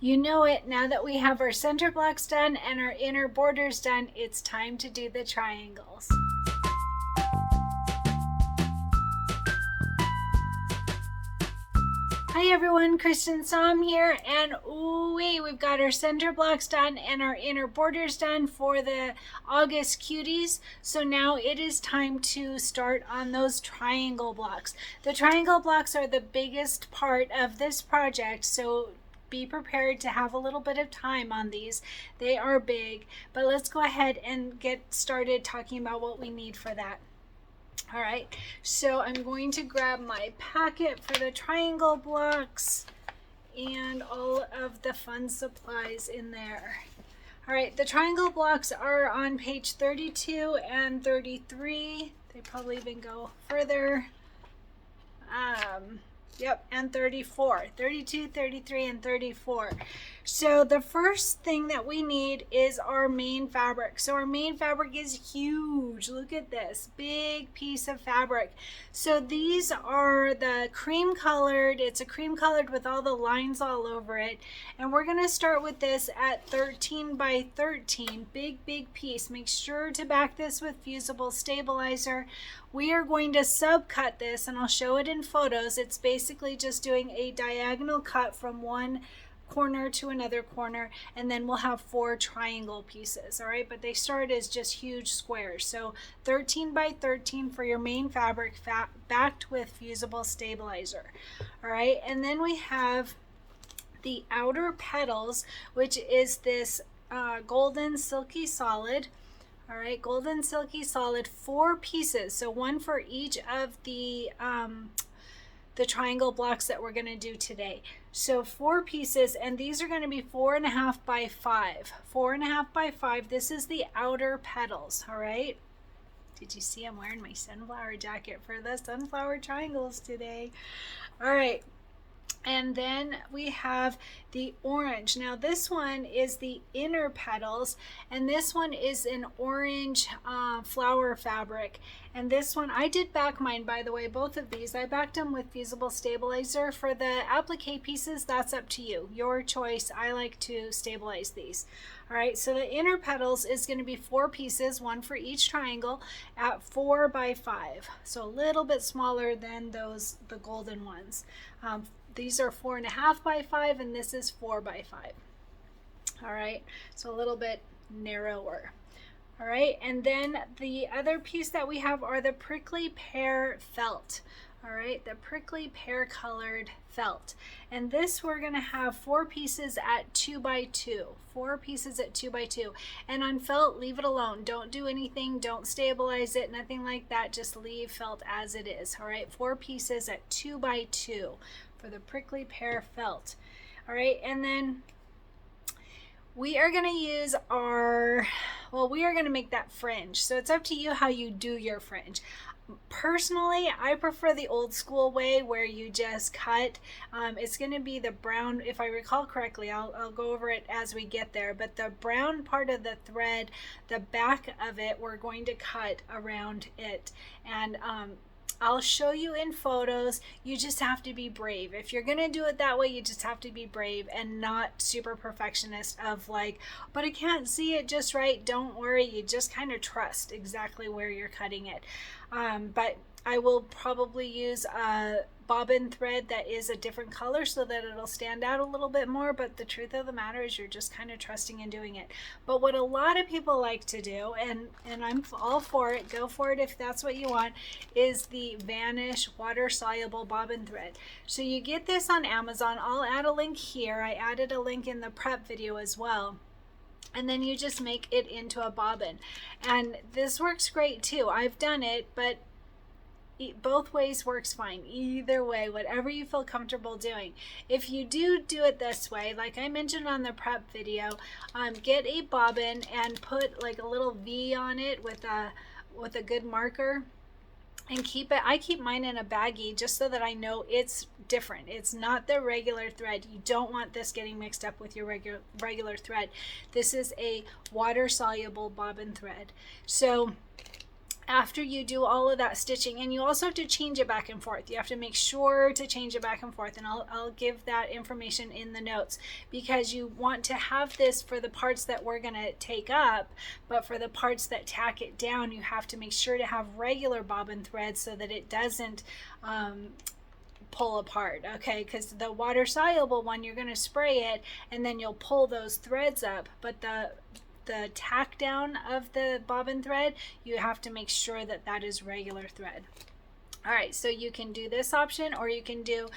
You know it, now that we have our center blocks done and our inner borders done, it's time to do the triangles. Hi everyone, Cristin here, and we've got our center blocks done and our inner borders done for the August Cuties. So now it is time to start on those triangle blocks. The triangle blocks are the biggest part of this project, so be prepared to have a little bit of time on these. They are big, but let's go ahead and get started talking about what we need for that. All right, so I'm going to grab my packet for the triangle blocks and all of the fun supplies in there. All right, the triangle blocks are on page 32 and 33. They probably even go further. Yep, and 34, 32, 33, and 34. So the first thing that we need is our main fabric. So our main fabric is huge. Look at this big piece of fabric. So these are the cream colored. It's a cream colored with all the lines all over it. And we're going to start with this at 13 by 13. Big piece. Make sure to back this with fusible stabilizer. We are going to subcut this, and I'll show it in photos. It's basically just doing a diagonal cut from one corner to another corner, and then we'll have 4 triangle pieces. All right, but they start as just huge squares. So 13 by 13 for your main fabric, backed with fusible stabilizer. All right, and then we have the outer petals, which is this golden silky solid. All right, golden silky solid, 4 pieces, so one for each of the triangle blocks that we're going to do today. So 4 pieces, and these are going to be 4.5 by 5. 4.5 by 5. This is the outer petals. All right. Did you see I'm wearing my sunflower jacket for the sunflower triangles today? All right. And then we have the orange. Now this one is the inner petals, and this one is an orange flower fabric. And this one, I did back mine, by the way, both of these. I backed them with fusible stabilizer. For the applique pieces, that's up to you. Your choice. I like to stabilize these. All right, so the inner petals is going to be 4 pieces, one for each triangle, at 4 by 5. So a little bit smaller than the golden ones. These are 4.5 by 5, and this is 4 by 5. All right, so a little bit narrower. All right, and then the other piece that we have are the prickly pear felt. All right, the prickly pear colored felt. And this we're going to have 4 pieces at 2 by 2. 4 pieces at 2 by 2. And on felt, leave it alone. Don't do anything. Don't stabilize it. Nothing like that. Just leave felt as it is. All right, 4 pieces at 2 by 2 for the prickly pear felt. All right, and then we are going to use we are going to make that fringe. So it's up to you how you do your fringe. Personally, I prefer the old school way where you just cut. It's going to be the brown, if I recall correctly. I'll go over it as we get there, but the brown part of the thread, the back of it, we're going to cut around it. And I'll show you in photos. You just have to be brave. If you're going to do it that way, you just have to be brave and not super perfectionist of like, but I can't see it just right. Don't worry. You just kind of trust exactly where you're cutting it. But I will probably use a bobbin thread that is a different color so that it'll stand out a little bit more, but the truth of the matter is you're just kind of trusting and doing it. But what a lot of people like to do, and I'm all for it, go for it if that's what you want, is the Vanish water soluble bobbin thread. So you get this on Amazon. I'll add a link here. I added a link in the prep video as well. And then you just make it into a bobbin. And this works great too. I've done it, but both ways works fine. Either way, whatever you feel comfortable doing. If you do it this way, like I mentioned on the prep video, get a bobbin and put like a little V on it with a good marker. And keep it. I keep mine in a baggie just so that I know it's different. It's not the regular thread. You don't want this getting mixed up with your regular thread. This is a water soluble bobbin thread. So after you do all of that stitching, and you also have to change it back and forth. You have to make sure to change it back and forth, and I'll give that information in the notes, because you want to have this for the parts that we're going to take up, but for the parts that tack it down, you have to make sure to have regular bobbin thread so that it doesn't pull apart, okay? Because the water soluble one, you're going to spray it and then you'll pull those threads up, but the tack down of the bobbin thread, you have to make sure that that is regular thread. All right, so you can do this option, or you can do,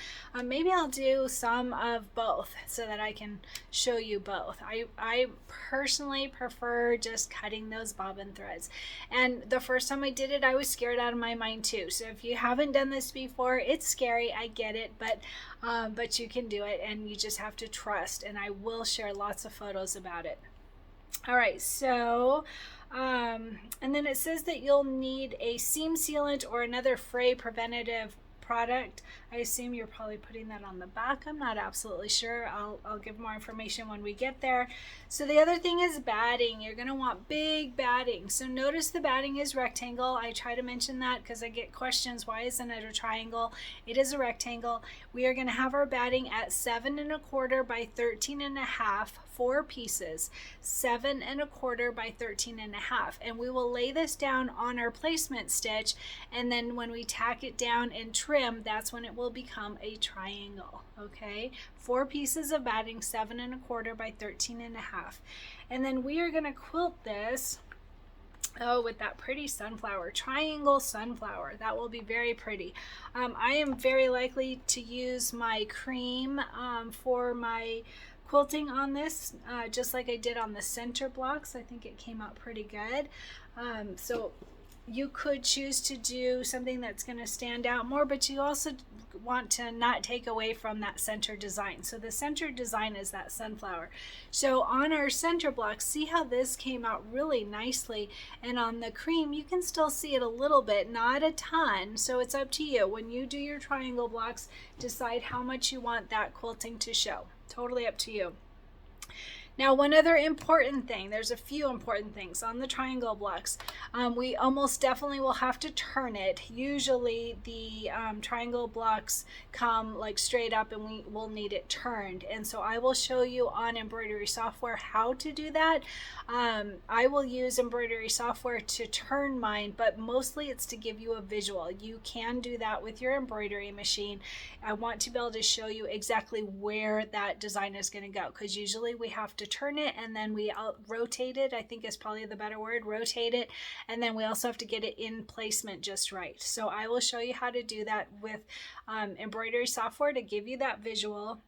maybe I'll do some of both so that I can show you both. I personally prefer just cutting those bobbin threads. And the first time I did it, I was scared out of my mind too. So if you haven't done this before, it's scary, I get it, but you can do it, and you just have to trust, and I will share lots of photos about it. All right, so and then it says that you'll need a seam sealant or another fray preventative product. I assume you're probably putting that on the back. I'm not absolutely sure. I'll give more information when we get there. So the other thing is batting. You're going to want big batting. So notice the batting is rectangle. I try to mention that because I get questions, why isn't it a triangle? It is a rectangle. We are going to have our batting at 7 1/4 by 13 1/2, 4 pieces, 7 1/4 by 13 1/2, and we will lay this down on our placement stitch, and then when we tack it down and trim, that's when it will become a triangle. Okay, 4 pieces of batting, 7 1/4 by 13 1/2, and then we are going to quilt this with that pretty sunflower, triangle sunflower. That will be very pretty. I am very likely to use my cream for my quilting on this, just like I did on the center blocks. I think it came out pretty good. So you could choose to do something that's going to stand out more, but you also want to not take away from that center design. So the center design is that sunflower. So on our center block, see how this came out really nicely, and on the cream you can still see it a little bit, not a ton. So it's up to you. When you do your triangle blocks, decide how much you want that quilting to show. Totally up to you. Now, one other important thing, there's a few important things on the triangle blocks. We almost definitely will have to turn it. Usually the triangle blocks come like straight up, and we will need it turned. And so I will show you on embroidery software how to do that. I will use embroidery software to turn mine, but mostly it's to give you a visual. You can do that with your embroidery machine. I want to be able to show you exactly where that design is going to go, because usually we have to turn it and then we rotate it, I think is probably the better word, rotate it, and then we also have to get it in placement just right. So I will show you how to do that with embroidery software to give you that visual.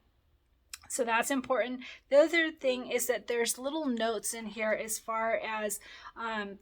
So that's important. The other thing is that there's little notes in here as far as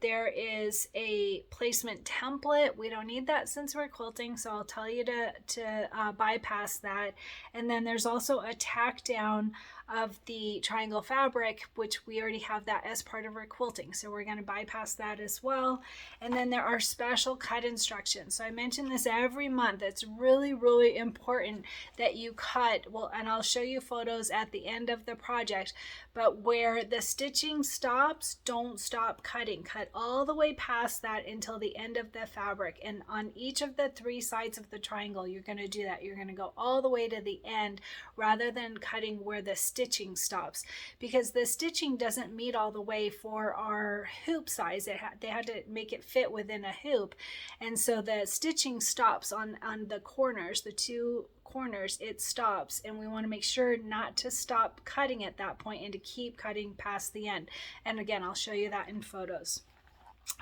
there is a placement template. We don't need that since we're quilting, so I'll tell you to bypass that. And then there's also a tack down of the triangle fabric, which we already have that as part of our quilting, so we're going to bypass that as well. And then there are special cut instructions. So I mention this every month. It's really, really important that you cut, well, and I'll show you photos at the end of the project, but where the stitching stops, don't stop cutting. Cut all the way past that until the end of the fabric, and on each of the 3 sides of the triangle you're going to do that. You're going to go all the way to the end rather than cutting where the stitching stops, because the stitching doesn't meet all the way for our hoop size. They had to make it fit within a hoop, and so the stitching stops on the corners, the 2 corners, it stops, and we want to make sure not to stop cutting at that point and to keep cutting past the end. And again, I'll show you that in photos.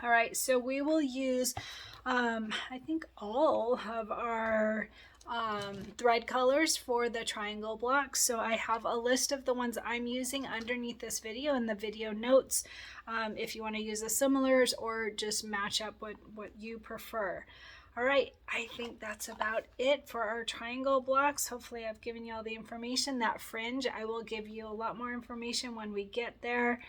All right, so we will use I think all of our thread colors for the triangle blocks. So I have a list of the ones I'm using underneath this video in the video notes, if you want to use the similars or just match up what you prefer. All right, I think that's about it for our triangle blocks. Hopefully I've given you all the information. That fringe, I will give you a lot more information when we get there.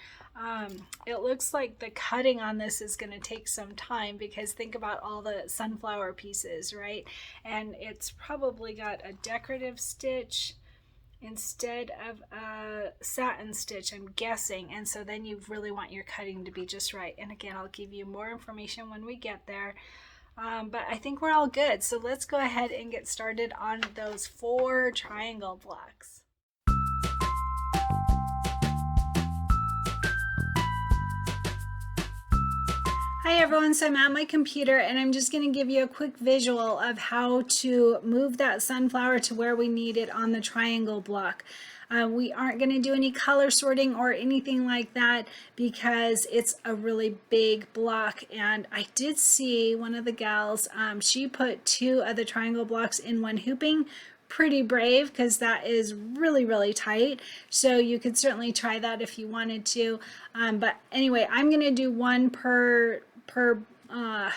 It looks like the cutting on this is going to take some time, because think about all the sunflower pieces, right? And it's probably got a decorative stitch instead of a satin stitch, I'm guessing. And so then you really want your cutting to be just right. And again, I'll give you more information when we get there. But I think we're all good. So let's go ahead and get started on those 4 triangle blocks. Hi everyone, so I'm at my computer and I'm just going to give you a quick visual of how to move that sunflower to where we need it on the triangle block. We aren't going to do any color sorting or anything like that because it's a really big block, and I did see one of the gals, she put 2 of the triangle blocks in one hooping. Pretty brave, because that is really tight, so you could certainly try that if you wanted to, but anyway, I'm going to do 1 per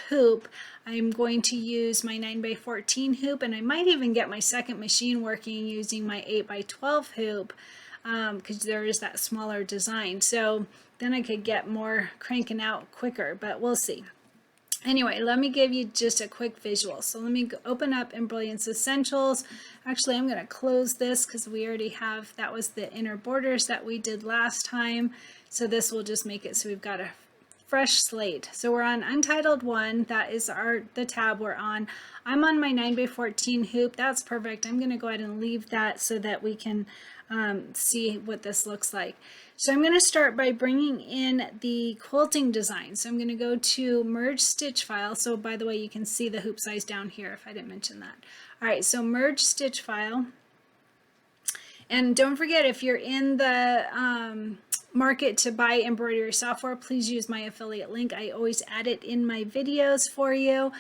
hoop. I'm going to use my 9x14 hoop, and I might even get my second machine working using my 8x12 hoop, because there is that smaller design, so then I could get more cranking out quicker, but we'll see. Anyway, let me give you just a quick visual. So let me open up Embellishment Essentials. Actually, I'm going to close this because we already have, that was the inner borders that we did last time. So this will just make it so we've got a fresh slate. So we're on Untitled 1. That is the tab we're on. I'm on my 9x14 hoop. That's perfect. I'm going to go ahead and leave that so that we can see what this looks like. So I'm going to start by bringing in the quilting design. So I'm going to go to Merge Stitch File. So by the way, you can see the hoop size down here if I didn't mention that. All right, so Merge Stitch File. And don't forget, if you're in the market to buy embroidery software, please use my affiliate link. I always add it in my videos for you,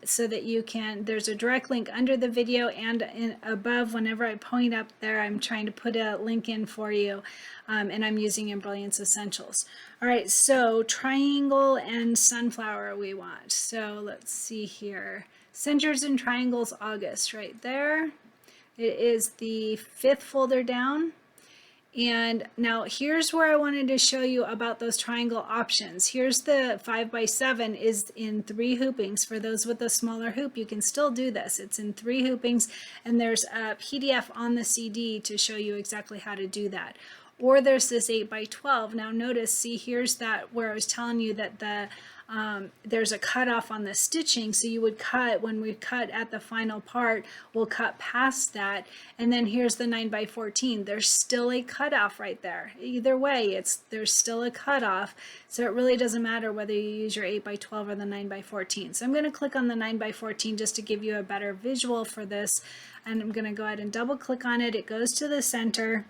so that you can, there's a direct link under the video and above. Whenever I point up there, I'm trying to put a link in for you, and I'm using Embellishment Essentials. All right, so triangle and sunflower we want. So let's see here. Centers and triangles, August, right there. It is the 5th folder down. And now here's where I wanted to show you about those triangle options. Here's the 5x7 is in 3 hoopings. For those with a smaller hoop, you can still do this. It's in 3 hoopings, and there's a PDF on the CD to show you exactly how to do that. Or there's this 8x12. Now notice, see, here's that where I was telling you that the there's a cutoff on the stitching, so you would cut, when we cut at the final part, we'll cut past that, and then here's the 9x14. There's still a cutoff right there. Either way, there's still a cutoff, so it really doesn't matter whether you use your 8x12 or the 9x14. So I'm going to click on the 9x14 just to give you a better visual for this, and I'm going to go ahead and double click on it. It goes to the center.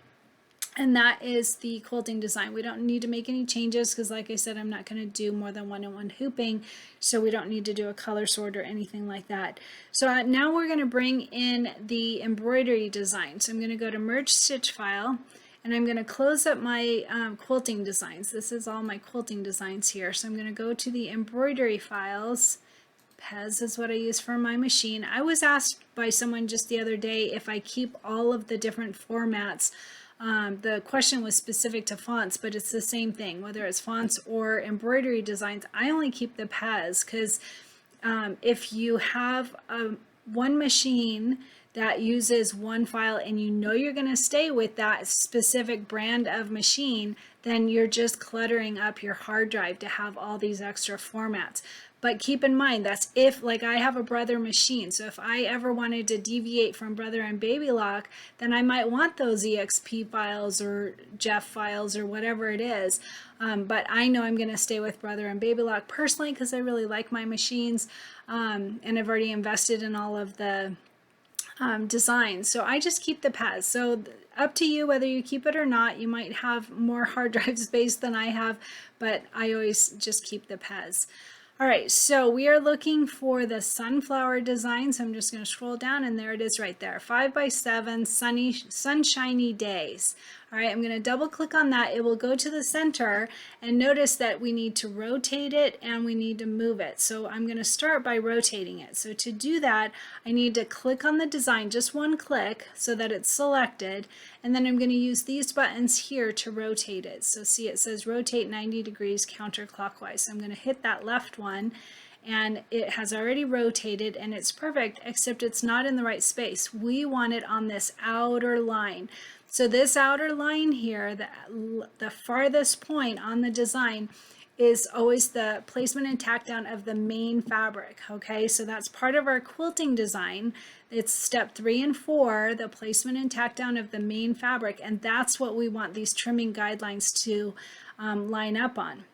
And that is the quilting design. We don't need to make any changes because, like I said, I'm not going to do more than 1 in 1 hooping, so we don't need to do a color sort or anything like that. So now we're going to bring in the embroidery design. So I'm going to go to Merge Stitch File, and I'm going to close up my quilting designs. This is all my quilting designs here. So I'm going to go to the embroidery files. Pez is what I use for my machine. I was asked by someone just the other day if I keep all of the different formats. The question was specific to fonts, but it's the same thing, whether it's fonts or embroidery designs. I only keep the Pez because if you have one machine that uses one file and you know you're going to stay with that specific brand of machine, then you're just cluttering up your hard drive to have all these extra formats. But keep in mind, that's if, like, I have a Brother machine, so if I ever wanted to deviate from Brother and Baby Lock, then I might want those EXP files or Jeff files or whatever it is. But I know I'm going to stay with Brother and Baby Lock personally because I really like my machines, and I've already invested in all of the designs. So I just keep the Pez. So up to you whether you keep it or not. You might have more hard drive space than I have, but I always just keep the Pez. All right, so we are looking for the sunflower design. So I'm just going to scroll down, and there it is right there. 5x7 sunshiny days. All right, I'm going to double click on that. It will go to the center, and notice that we need to rotate it and we need to move it. So I'm going to start by rotating it. So to do that, I need to click on the design, just one click so that it's selected, and then I'm going to use these buttons here to rotate it. So see, it says rotate 90 degrees counterclockwise. So I'm going to hit that left one, and it has already rotated and it's perfect, except it's not in the right space. We want it on this outer line. So this outer line here, the farthest point on the design, is always the placement and tack down of the main fabric. Okay, so that's part of our quilting design. It's step 3 and 4, the placement and tack down of the main fabric, and that's what we want these trimming guidelines to line up on.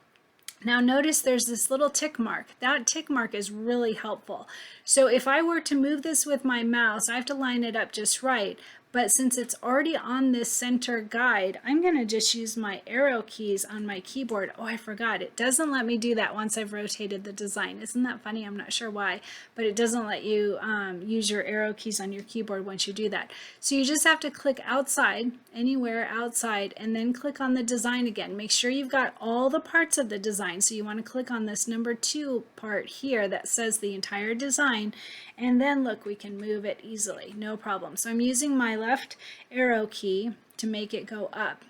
Now notice there's this little tick mark. That tick mark is really helpful. So if I were to move this with my mouse, I have to line it up just right. But since it's already on this center guide, I'm going to just use my arrow keys on my keyboard. Oh, I forgot. It doesn't let me do that once I've rotated the design. Isn't that funny? I'm not sure why, but it doesn't let you use your arrow keys on your keyboard once you do that. So you just have to click outside, anywhere outside, and then click on the design again. Make sure you've got all the parts of the design. So you want to click on this number 2 part here that says the entire design, and then look, we can move it easily, no problem. So I'm using my left arrow key to make it go up,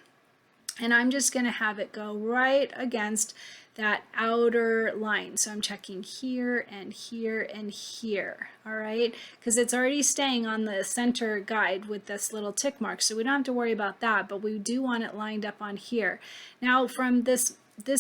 and I'm just going to have it go right against that outer line. So I'm checking here and here and here, all right, because it's already staying on the center guide with this little tick mark, so we don't have to worry about that, but we do want it lined up on here. Now from this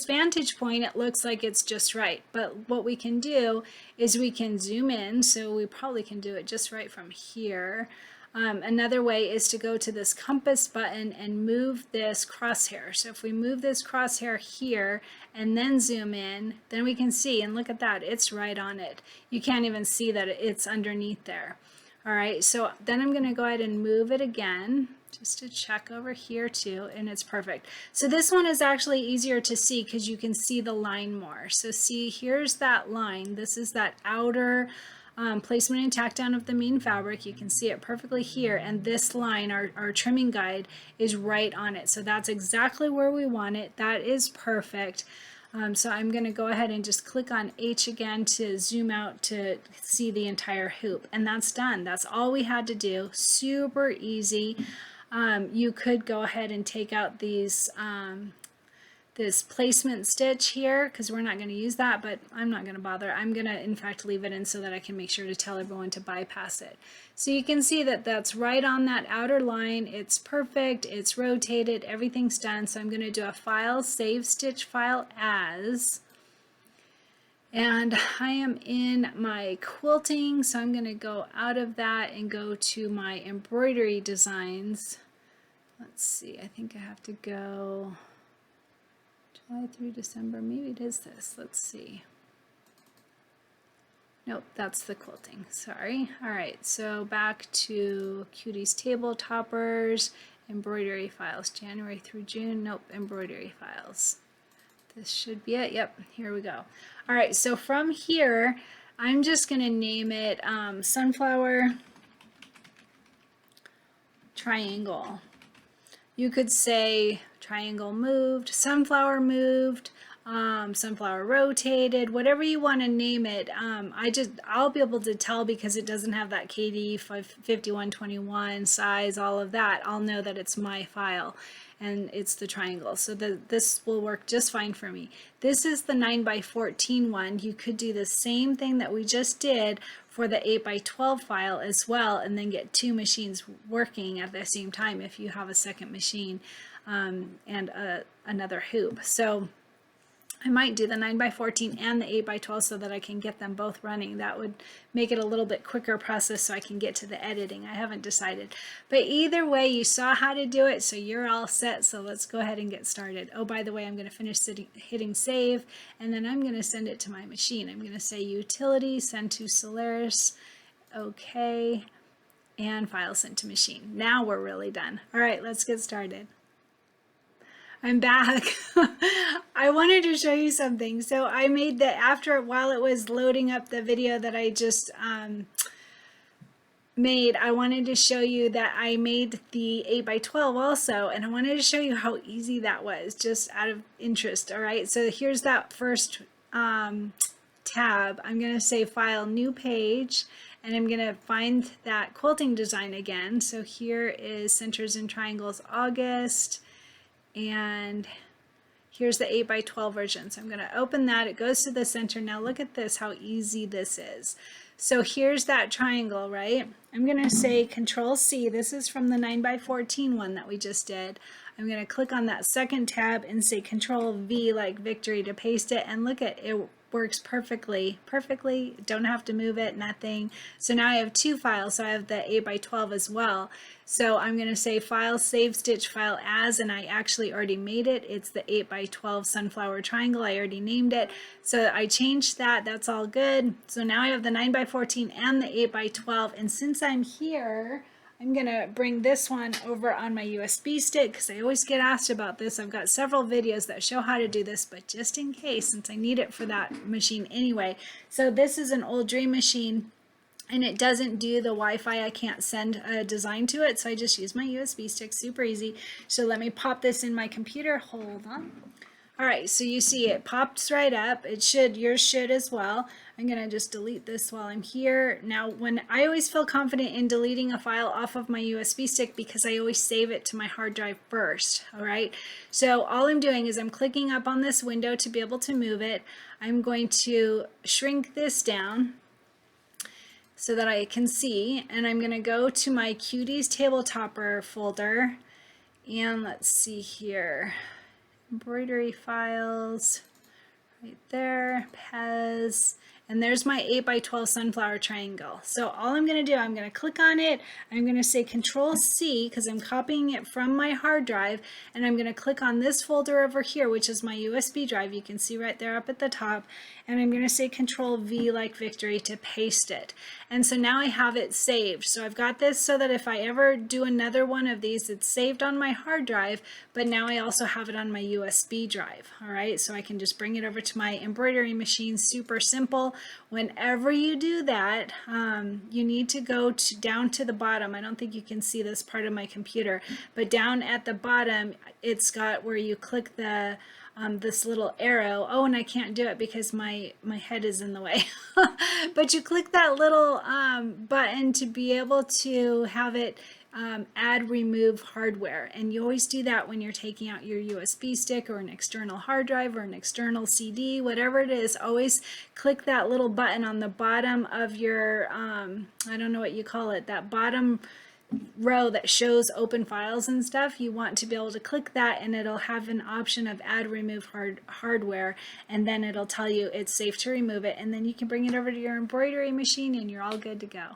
vantage point, it looks like it's just right, but what we can do is we can zoom in, so we probably can do it just right from here. Another way is to go to this compass button and move this crosshair. So if we move this crosshair here and then zoom in, then we can see, and look at that, it's right on it. You can't even see that it's underneath there. All right, so then I'm going to go ahead and move it again, just to check over here too, and it's perfect. So this one is actually easier to see because you can see the line more. So see, here's that line. This is that outer placement and tack down of the main fabric. You can see it perfectly here, and this line, our trimming guide, is right on it. So that's exactly where we want it. That is perfect. So I'm going to go ahead and just click on H again to zoom out to see the entire hoop, and that's done. That's all we had to do. Super easy. You could go ahead and take out these this placement stitch here, because we're not going to use that, but I'm not going to bother. I'm going to in fact leave it in so that I can make sure to tell everyone to bypass it. So you can see that that's right on that outer line. It's perfect, it's rotated, everything's done. So I'm going to do a file, save stitch file as, and I am in my quilting, so I'm going to go out of that and go to my embroidery designs. Let's see, I think I have to go July through December. Maybe it is this. Let's see. Nope, that's the quilting. Sorry. All right, so back to Cuties table toppers, embroidery files, January through June. Nope, embroidery files. This should be it. Yep, here we go. All right, so from here, I'm just going to name it Sunflower Triangle. You could say triangle moved, sunflower moved, sunflower rotated, whatever you want to name it. I'll be able to tell because it doesn't have that KD 5121 size, all of that. I'll know that it's my file and it's the triangle. So this will work just fine for me. This is the 9x14 one. You could do the same thing that we just did for the 8x12 file as well, and then get 2 machines working at the same time if you have a second machine and another hoop. So I might do the 9x14 and the 8x12 so that I can get them both running. That would make it a little bit quicker process so I can get to the editing. I haven't decided. But either way, you saw how to do it, so you're all set. So let's go ahead and get started. Oh, by the way, I'm going to finish hitting save, and then I'm going to send it to my machine. I'm going to say utility, send to Solaris, okay, and file sent to machine. Now we're really done. All right, let's get started. I'm back. I wanted to show you something. So I made while it was loading up the video that I just made, I wanted to show you that I made the 8x12 also, and I wanted to show you how easy that was, just out of interest. All right, so here's that first tab. I'm going to say File, New Page, and I'm going to find that quilting design again. So here is Centers and Triangles August. And Here's the 8x12 version. So I'm going to open that. It goes to the center. Now look at this, how easy this is. So here's that triangle, right? I'm going to say Control C. This is from the 9x14 one that we just did. I'm going to click on that second tab and say Control V like victory to paste it. And look at it, works perfectly. Don't have to move it, nothing. So now I have two files. So I have the 8x12 as well. So I'm going to say File, Save Stitch File As, and I actually already made it. It's the 8x12 sunflower triangle. I already named it. So I changed that. That's all good. So now I have the 9x14 and the 8x12. And since I'm here, I'm going to bring this one over on my USB stick because I always get asked about this. I've got several videos that show how to do this, but just in case, since I need it for that machine anyway. So this is an old Dream machine, and it doesn't do the Wi-Fi. I can't send a design to it, so I just use my USB stick. Super easy. So let me pop this in my computer. Hold on. All right, so you see it pops right up. It should, yours should as well. I'm gonna just delete this while I'm here. Now, when I always feel confident in deleting a file off of my USB stick because I always save it to my hard drive first, all right? So all I'm doing is I'm clicking up on this window to be able to move it. I'm going to shrink this down so that I can see, and I'm gonna go to my Cuties Tabletopper folder, and let's see here. Embroidery files, right there, Pez, and there's my 8x12 sunflower triangle. So all I'm going to do, I'm going to click on it, I'm going to say Control C because I'm copying it from my hard drive, and I'm going to click on this folder over here, which is my USB drive. You can see right there up at the top, and I'm going to say Control V like victory to paste it. And so now I have it saved. So I've got this so that if I ever do another one of these, it's saved on my hard drive, but now I also have it on my USB drive. All right, so I can just bring it over to my embroidery machine. Super simple. Whenever you do that, you need to go down to the bottom. I don't think you can see this part of my computer, but down at the bottom, it's got where you click the this little arrow. Oh, and I can't do it because my head is in the way. But you click that little button to be able to have it add remove hardware, and you always do that when you're taking out your USB stick or an external hard drive or an external CD, whatever it is. Always click that little button on the bottom of your I don't know what you call it, that bottom row that shows open files and stuff. You want to be able to click that, and it'll have an option of add remove hardware, and then it'll tell you it's safe to remove it, and then you can bring it over to your embroidery machine and you're all good to go.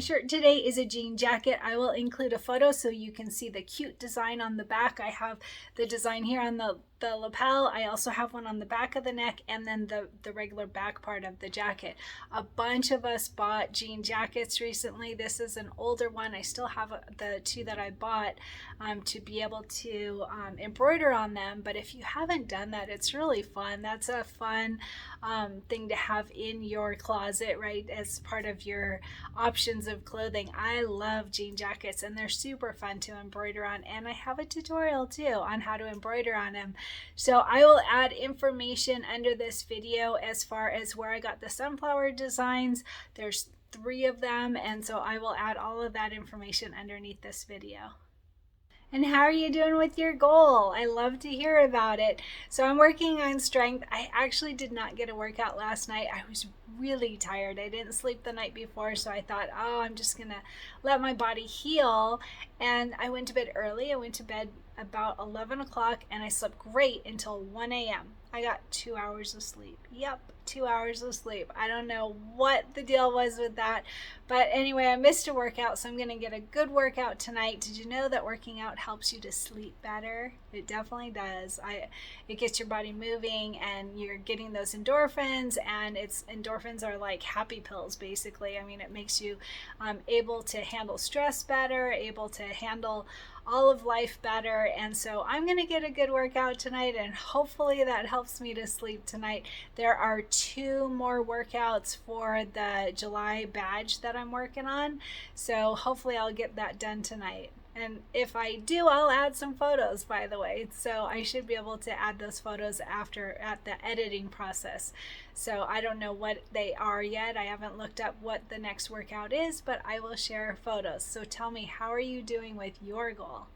shirt today is a jean jacket. I will include a photo so you can see the cute design on the back. I have the design here on the lapel. I also have one on the back of the neck, and then the regular back part of the jacket. A bunch of us bought jean jackets recently. This is an older one. I still have the two that I bought to be able to embroider on them, but if you haven't done that, it's really fun. That's a fun thing to have in your closet, right, as part of your options of clothing. I love jean jackets, and they're super fun to embroider on, and I have a tutorial too on how to embroider on them. So I will add information under this video as far as where I got the sunflower designs. There's 3 of them, and so I will add all of that information underneath this video. And how are you doing with your goal? I love to hear about it. So I'm working on strength. I actually did not get a workout last night. I was really tired. I didn't sleep the night before, so I thought, oh, I'm just gonna let my body heal. And I went to bed early. I went to bed about 11 o'clock, and I slept great until 1 a.m. I got 2 hours of sleep. Yep, 2 hours of sleep. I don't know what the deal was with that, but anyway, I missed a workout, so I'm gonna get a good workout tonight. Did you know that working out helps you to sleep better? It definitely does. It gets your body moving, and you're getting those endorphins, and endorphins are like happy pills, basically. I mean, it makes you able to handle stress better, able to handle all of life better. And so I'm gonna get a good workout tonight, and hopefully that helps me to sleep tonight. There are 2 more workouts for the July badge that I'm working on, so hopefully I'll get that done tonight. And if I do, I'll add some photos, by the way. So I should be able to add those photos at the editing process. So I don't know what they are yet. I haven't looked up what the next workout is, but I will share photos. So tell me, how are you doing with your goal?